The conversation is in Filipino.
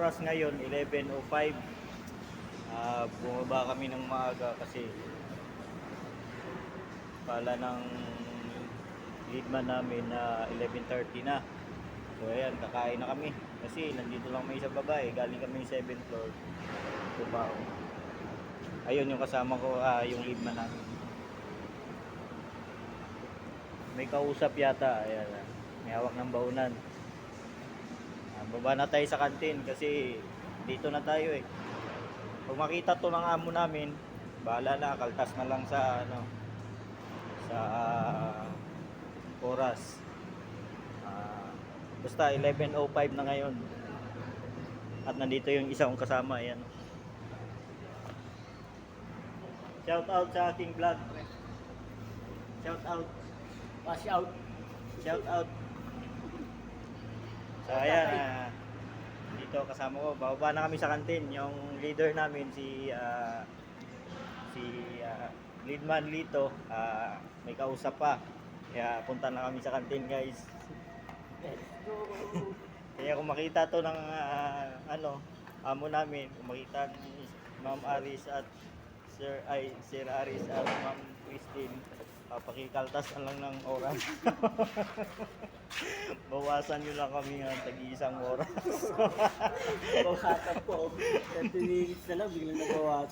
oras ngayon, 11:05. Bumaba kami ng maaga kasi pala ng leadman namin na 11:30 na. So ayan, kakain na kami kasi nandito lang may isa babae, galing kami 7th floor Cubao. Ayun yung kasama ko, yung leadman namin. May kausap yata, ayan, may hawak ng baunan. Baba na tayo sa kantin kasi dito na tayo eh. Kung makita to ng amo namin, bahala na, kaltas na lang sa sa oras. Basta 11:05 na ngayon. At nandito yung isa kong kasama, ayan. Shout out sa aking vlog. Shout out. Wash out. Shout out. So ayan, dito kasama ko, bababa na kami sa kantin. Yung leader namin si Leadman Lito, may kausap pa. Kaya punta na kami sa kantin, guys. Let's go. Kaya kung makita to ng amo namin, kung makita ni Ma'am Aris at Sir Aris at Ma'am Christine, pakikaltas na lang ng oras. Bawasan nyo lang kami ng tag-iisang oras. Bawasan po. 30 minutes na lang, biglang nabawasan.